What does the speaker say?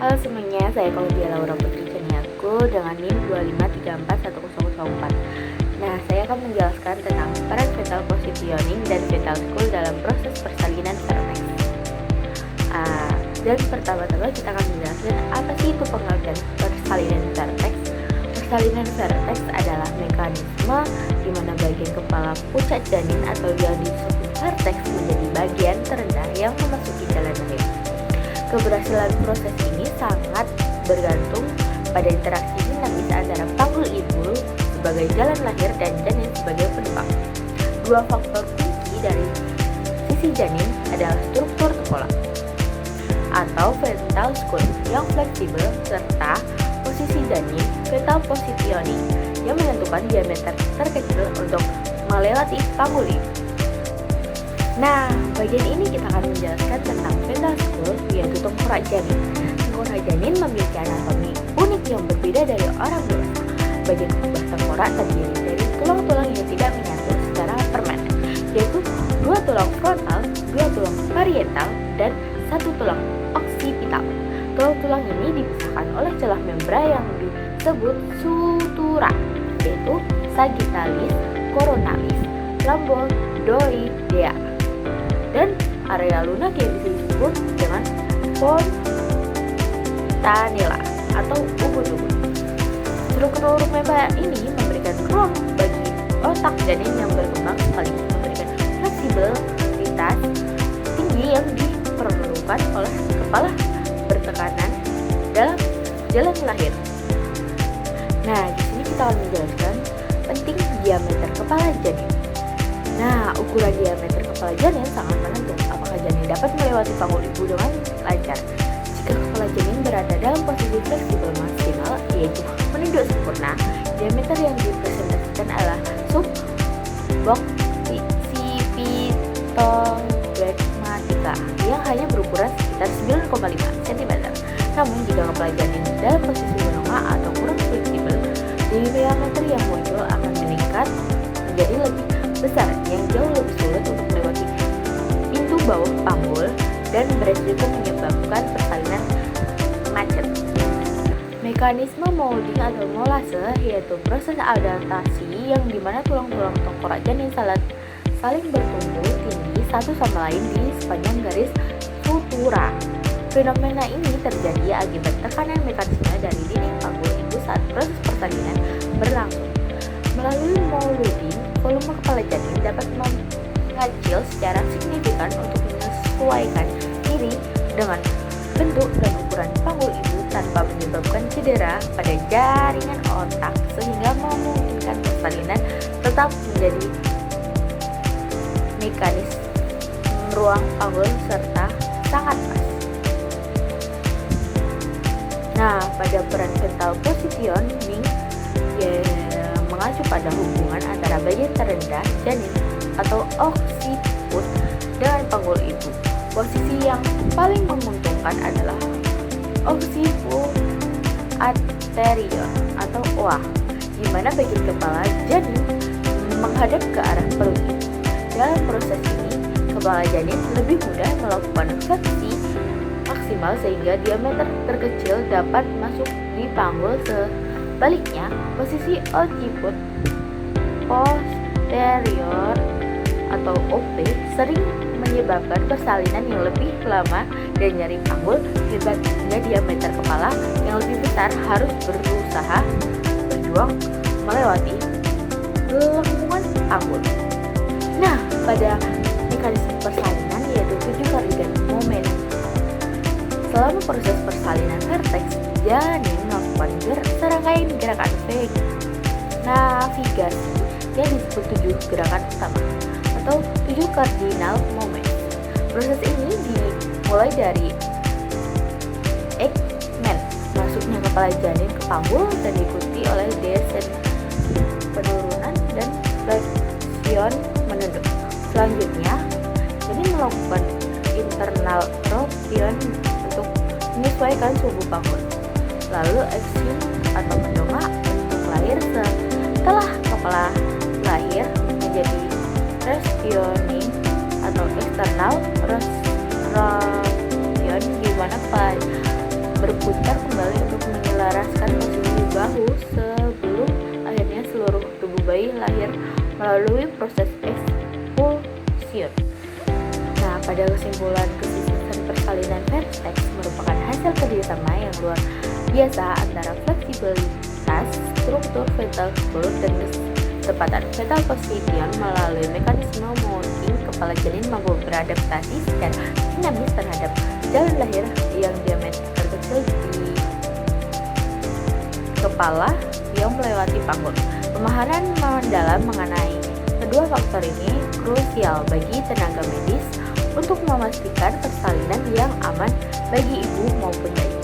Halo semuanya, saya Claudia Laura Putri Caniaku dengan NIM 2534104. Nah, saya akan menjelaskan tentang peran fetal positioning dan fetal school dalam proses persalinan vertex. Dan pertama-tama kita akan menjelaskan apa sih itu pengertian persalinan vertex. Persalinan vertex adalah mekanisme di mana bagian kepala puncak janin atau yang disebut vertex menjadi bagian terendah yang memasuki jalan lahir. Keberhasilan proses ini sangat bergantung pada interaksi dinamis antara panggul ibu sebagai jalan lahir dan janin sebagai penumpang. Dua faktor kunci dari sisi janin adalah struktur kepala atau fetal school yang fleksibel serta posisi janin fetal positioning yang menentukan diameter terkecil untuk melewati panggul ibu. Nah, bagian ini kita akan menjelaskan tentang fetal school, yaitu tengkorak janin. Tengkorak janin memiliki anatomi unik yang berbeda dari orang dewasa. Bagian kubah tengkorak terdiri dari tulang-tulang yang tidak menyatu secara permanen, yaitu dua tulang frontal, dua tulang parietal, dan satu tulang oksipital. Tulang-tulang ini dipisahkan oleh celah membran yang disebut sutura, yaitu sagittalis, coronalis, lambdoidea, dan area lunak yang bisa disebut dengan fontanella atau ubun-ubun. Struktur membran ini memberikan ruang bagi otak janin yang berkembang sekaligus memberikan fleksibilitas tinggi yang diperlukan oleh kepala bertekanan dalam jalan lahir. Nah, di sini kita akan menjelaskan penting diameter kepala janin. Nah, ukuran diameter kepala janin sangat menentu apakah janin dapat melewati panggul ibu dengan lancar. Jika kepala janin berada dalam posisi fleksibel maksimal, yaitu menunduk sempurna, diameter yang dipresentasikan adalah suboccipitogrammatica yang hanya berukuran sekitar 9,5 cm. Namun, jika kepala janin dalam posisi menengah atau kurang fleksibel, diameter yang muncul akan meningkat menjadi lebih besar yang jauh lebih sulit untuk melewati pintu bawah panggul dan beresiko menyebabkan persalinan macet. Mekanisme molding atau molase yaitu proses adaptasi yang dimana tulang-tulang tengkorak janin saling bertumbuh tinggi satu sama lain di sepanjang garis sutura. Fenomena ini terjadi akibat tekanan mekanisme dari dinding panggul ibu saat proses persalinan berlangsung. Melalui molding, volume kepala janin dapat mengecil secara signifikan untuk menyesuaikan diri dengan bentuk dan ukuran panggul ibu tanpa menyebabkan cedera pada jaringan otak sehingga memungkinkan persalinan tetap menjadi mekanis ruang panggul serta sangat pas. Nah, pada peran fetal positioning mengacu pada hubungan antara bagian terendah janin atau occiput dengan panggul ibu. Posisi yang paling menguntungkan adalah occiput anterior atau OA, di mana bagian kepala janin menghadap ke arah perut ibu. Dalam proses ini, kepala janin lebih mudah melakukan fleksi maksimal sehingga diameter terkecil dapat masuk di panggul. Sebaliknya, posisi occiput posterior atau OP sering menyebabkan persalinan yang lebih lama dan nyeri panggul hingga diameter kepala yang lebih besar harus berusaha berjuang melewati lengkungan panggul. Nah, pada mekanisme persalinan yaitu 7 kardinal moment. Selama proses persalinan vertex, janin melakukan serangkaian gerakan navigasi yang disebut 7 gerakan utama atau 7 cardinal moment. Proses ini dimulai dari Ekman, masuknya kepala janin ke panggul dan diikuti oleh descent penurunan dan flexion menunduk. Selanjutnya, janin melakukan internal rotation untuk menyesuaikan suhu panggul. Lalu extrusion atau mendongak untuk lahir setelah kepala lahir menjadi rationing atau external rotation di mana berputar kembali untuk menyelaraskan posisi bahu sebelum akhirnya seluruh tubuh bayi lahir melalui proses ekspulsion. Nah, pada kesimpulan, kesuksesan persalinan vertex merupakan hasil kerjasama yang luar biasa antara fleksibilitas struktur fetal spurt dan kecepatan fetal position melalui mekanisme mounting. Kepala janin mampu beradaptasi secara dinamis terhadap jalan lahir yang diameter terkecil di kepala yang melewati panggul. Pemahaman mendalam mengenai kedua faktor ini krusial bagi tenaga medis untuk memastikan persalinan yang aman bagi ibu maupun bayi.